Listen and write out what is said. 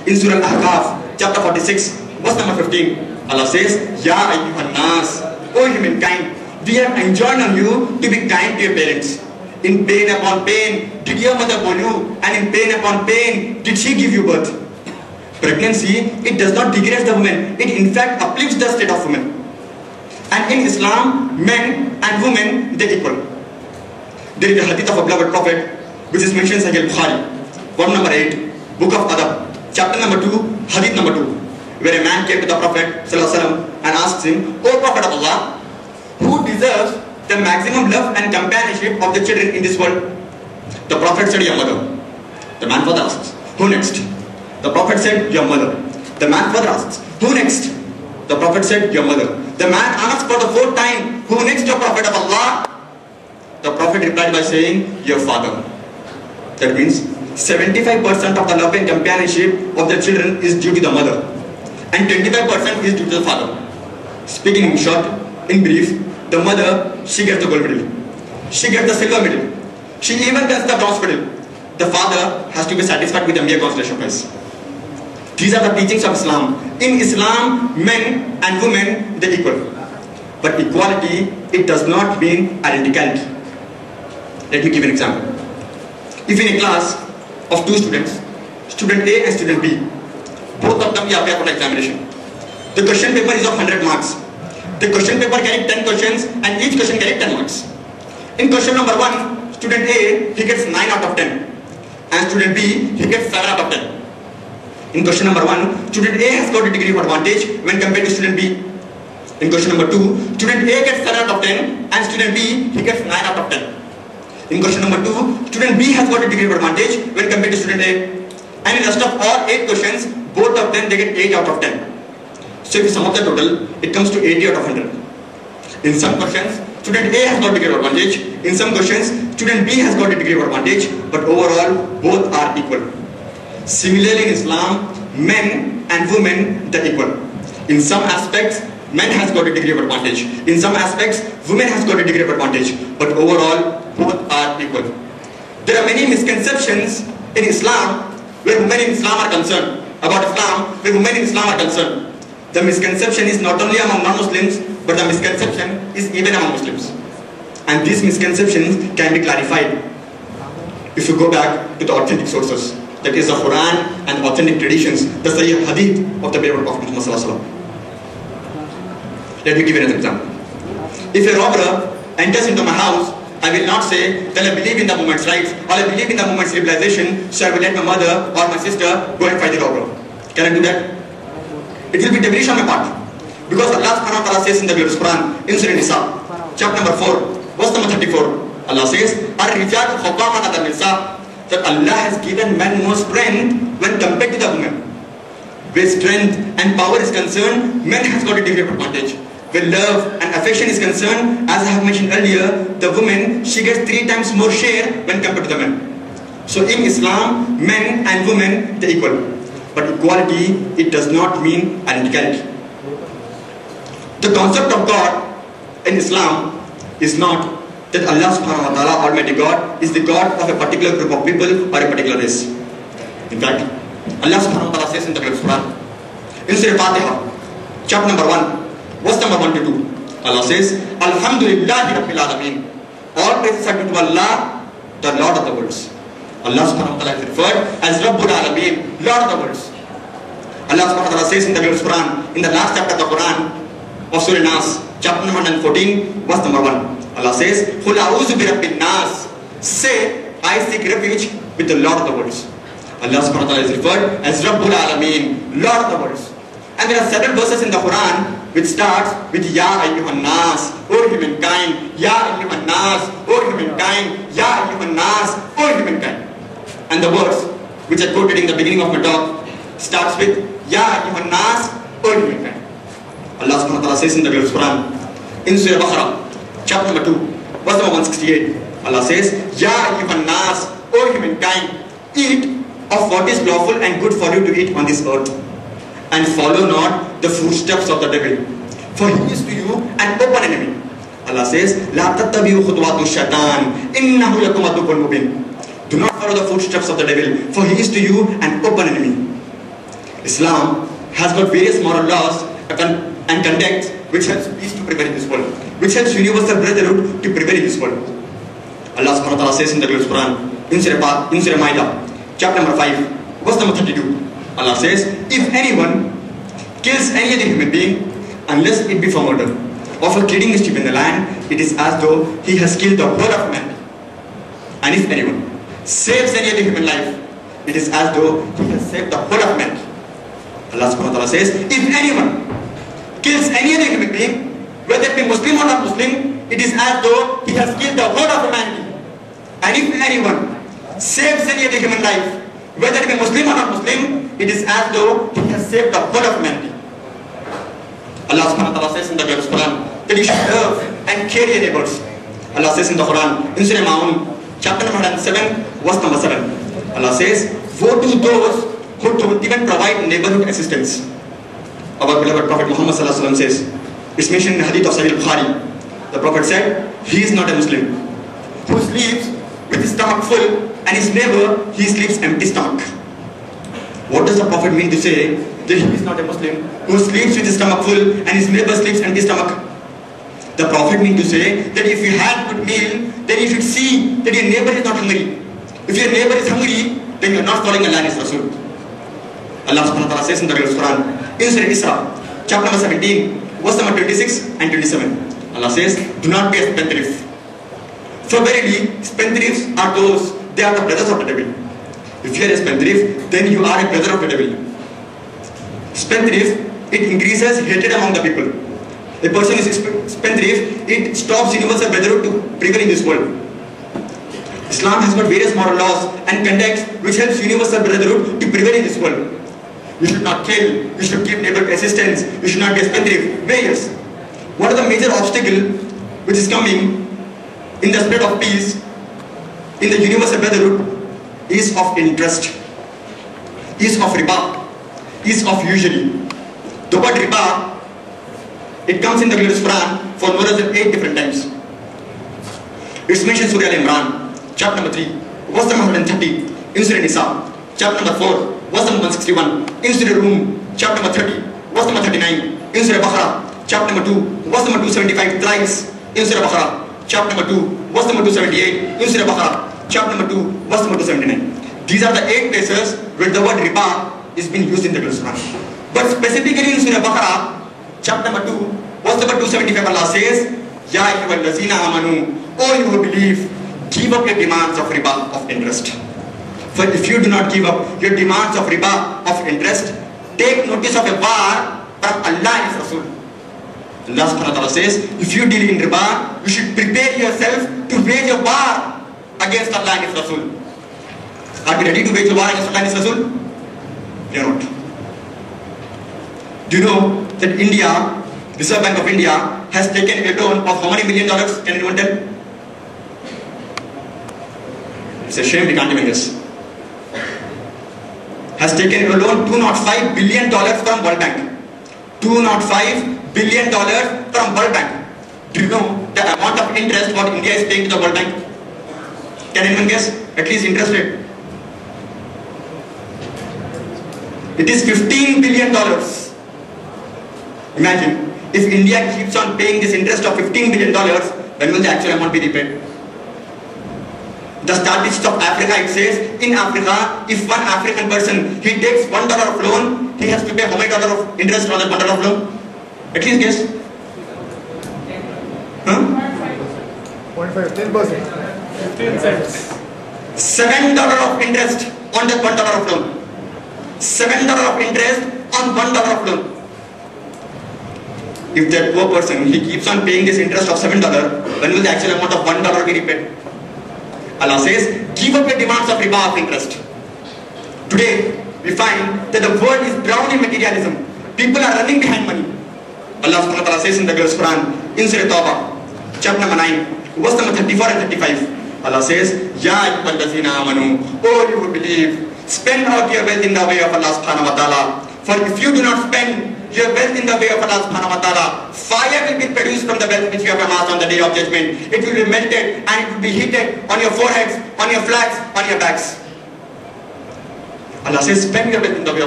In Surah Al-Ahqaf, chapter 46, verse number 15, Allah says, Ya ayyuhan nas, O humankind, we have enjoined on you to be kind to your parents. In pain upon pain, did your mother born you? And in pain upon pain, did she give you birth? Pregnancy, it does not degrade the woman. It in fact uplifts the state of woman. And in Islam, men and women, they equal. There is a hadith of a beloved prophet, which is mentioned in Sahih Bukhari, volume number 8, book of Adab, chapter number 2, hadith number 2, where a man came to the Prophet ﷺ and asked him, O Prophet of Allah, who deserves the maximum love and companionship of the children in this world? The Prophet said, your mother. The man further asks, who next? The Prophet said, your mother. The man further asks, who next? The Prophet said, your mother. The man asked for the fourth time, who next, O Prophet of Allah? The Prophet replied by saying, your father. That means 75% of the love and companionship of the children is due to the mother, and 25% is due to the father. Speaking in short, in brief, the mother, she gets the gold medal. She gets the silver medal. She even gets the bronze medal. The father has to be satisfied with the mere consolation prize. These are the teachings of Islam. In Islam, men and women, they equal. But equality, it does not mean identicality. Let me give an example. If in a class of two students, student A and student B, both of them appear for the examination. The question paper is of 100 marks. The question paper carries 10 questions and each question carries 10 marks. In question number 1, student A, he gets 9 out of 10. And student B, he gets 7 out of 10. In question number 1, student A has got a degree of advantage when compared to student B. In question number 2, student A gets 7 out of 10 and student B, he gets 9 out of 10. In question number 2, student B has got a degree of advantage when compared to student A. And in the rest of all 8 questions, both of them they get 8 out of 10. So if you sum up the total, it comes to 80 out of 100. In some questions, student A has got a degree of advantage. In some questions, student B has got a degree of advantage. But overall, both are equal. Similarly in Islam, men and women, they're equal. In some aspects, men has got a degree of advantage. In some aspects, women has got a degree of advantage. But overall, both are equal. There are many misconceptions in Islam where women in Islam are concerned. About Islam, where women in Islam are concerned. The misconception is not only among non-Muslims, but the misconception is even among Muslims. And these misconceptions can be clarified if you go back to the authentic sources. That is the Quran and authentic traditions, the Sahih Hadith of the Prophet Muhammad Sallallahu Alaihi Wasallam. Let me give you an example. If a robber enters into my house, I will not say that I believe in the woman's rights or I believe in the woman's civilization, so I will let my mother or my sister go and fight the robber. Can I do that? It will be devilish on my part. Because Allah subhanahu wa ta'ala says in the glorious Quran, in Surah Nisa, chapter number 4, verse number 34, Allah says, Ar-Rijal Khawqaman Nisa, that Allah has given man more strength when compared to the woman. Where strength and power is concerned, man has got a degree of advantage. Where love and affection is concerned, as I have mentioned earlier, the woman, she gets 3 times more share when compared to the man. So in Islam, men and women, they equal. But equality, it does not mean identicality. The concept of God in Islam is not that Allah subhanahu wa ta'ala, Almighty God, is the God of a particular group of people or a particular race. In fact, Allah subhanahu wa ta'ala says in the Quran, in Surah Fatiha, chapter number 1, verse number 1 to 2, Allah says, Alhamdulillahi Rabbil Alameen. All praises are due to Allah, the Lord of the worlds. Allah subhanahu wa ta'ala is referred as Rabbul Alameen, Lord of the worlds. Allah subhanahu wa ta'ala says in the Quran, in the last chapter of the Quran of Surah Nas, chapter number 114, verse number 1. Allah says, Qul a'udhu bi rabbin nas. Say, I seek refuge with the Lord of the worlds. Allah subhanahu wa ta'ala is referred as Rabbul Alameen, Lord of the worlds. And there are several verses in the Quran which starts with Ya ayyuhan nas, O humankind, Ya ayyuhan nas, O humankind, Ya ayyuhan nas, O humankind. And the verse which I quoted in the beginning of my talk starts with Ya ayyuhan nas, O humankind. Allah subhanahu wa ta'ala says in the Quran, in Surah Baqarah, chapter number 2, verse number 168, Allah says, Ya ayyuhan nas, O humankind, eat of what is lawful and good for you to eat on this earth, and follow not the footsteps of the devil, for he is to you an open enemy. Allah says, La tattabi'u khutuwatu shaitan, innahu lakum aduwwun mubin. Do not follow the footsteps of the devil, for he is to you an open enemy. Islam has got various moral laws and conduct which helps peace to prevail in this world, which helps universal brotherhood to prevail in this world. Allah subhanahu wa ta'ala says in the Quran, in Surah Ma'idah, chapter number 5, verse number 32. Allah says, if anyone kills any other human being, unless it be for murder, or for killing mischief in the land, it is as though he has killed the whole of man. And if anyone saves any other human life, it is as though he has saved the whole of man. Allah subhanahu wa ta'ala says, if anyone kills any other human being, whether it be Muslim or not Muslim, it is as though he has killed the whole of humanity. And if anyone saves any other human life, whether it be Muslim or not Muslim, it is as though he has saved the whole of humanity. Allah subhanahu wa ta'ala says in the Quran that you should love and care your neighbors. Allah says in the Quran, in Surah Ma'un, chapter number 107, verse number 7. Allah says, woe to those who don't even provide neighborhood assistance. Our beloved Prophet Muhammad sallallahu alaihi wasallam says, it's mentioned in the hadith of Sahih Bukhari. The Prophet said, he is not a Muslim who sleeps with his stomach full and his neighbor, he sleeps empty stomach. What does the Prophet mean to say that he is not a Muslim who sleeps with his stomach full and his neighbor sleeps empty stomach? The Prophet means to say that if you had good meal, then you should see that your neighbor is not hungry. If your neighbor is hungry, then you are not following Allah and His Rasul. Allah subhanahu wa ta'ala says in the Quran, in Surah Isra, chapter number 17, verse number 26 and 27. Allah says, do not be a spendthrift. For verily, spendthrifts are those, they are the brothers of the devil. If you are a spendthrift, then you are a brother of the devil. Spendthrift, it increases hatred among the people. A person is spendthrift, it stops universal brotherhood to prevail in this world. Islam has got various moral laws and conduct which helps universal brotherhood to prevail in this world. You should not kill, you should give neighbor assistance, you should not be a spendthrift. Various. What are the major obstacle which is coming in the spirit of peace, in the universal brotherhood, is of interest, is of riba, is of usury. The word riba, it comes in the Quran for more than 8 different times. It's mentioned in Surah Al-Imran, chapter number 3, verse number 130, in Surah Nisa, chapter number 4, verse number 161, in Surah Rum, chapter number 30, verse number 39, in Surah Baqarah, chapter number 2, verse number 275, thrice, in Surah Baqarah, chapter number 2, verse number 278, in Surah Baqarah, chapter number 2, verse number 279. These are the 8 places where the word riba is being used in the Quran. But specifically in Surah Baqarah, chapter number 2, verse number 275, Allah says, Ya ayyuhallazina amanu, O you who believe, give up your demands of riba, of interest. For if you do not give up your demands of riba, of interest, take notice of a war from Allah and His Rasul. Allah subhanahu wa ta'ala says, if you deal in riba, you should prepare yourself to wage a war against Allah and His Rasul. Are we ready to wage a war against Allah and His Rasul? We are not. Do you know that India, Reserve Bank of India, has taken a loan of how many $1 million? Can anyone tell? It's a shame we can't even guess. Has taken a loan $205 billion from World Bank. $205 billion from World Bank. Do you know the amount of interest what India is paying to the World Bank? Can anyone guess? At least interest rate. It is $15 billion. Imagine, if India keeps on paying this interest of $15 billion, when will the actual amount be repaid? The statistics of Africa, it says, in Africa, if one African person, he takes $1 of loan, he has to pay how many dollars of interest on that $1 of loan? At least guess. 0.5, 10%. 15 cents. $7 of interest on that $1 of loan. $7 of interest on $1 of loan. If that poor person, he keeps on paying this interest of $7, when will the actual amount of $1 be repaid? Allah says, give up your demands of riba, of interest. Today, we find that the world is drowned in materialism. People are running behind money. Allah subhanahu wa ta'ala says in the Quran, in Surah Tawbah, chapter number 9, verse number 34 and 35. Allah says, Ya ayyuhallazina amanu, O you who believe, spend out your wealth in the way of Allah subhanahu wa ta'ala. For if you do not spend your wealth in the way of Allah subhanahu wa ta'ala, fire will be produced from the wealth which you have amassed on the day of judgment. It will be melted and it will be heated on your foreheads, on your flags, on your backs. Allah says, spend your wealth in the way of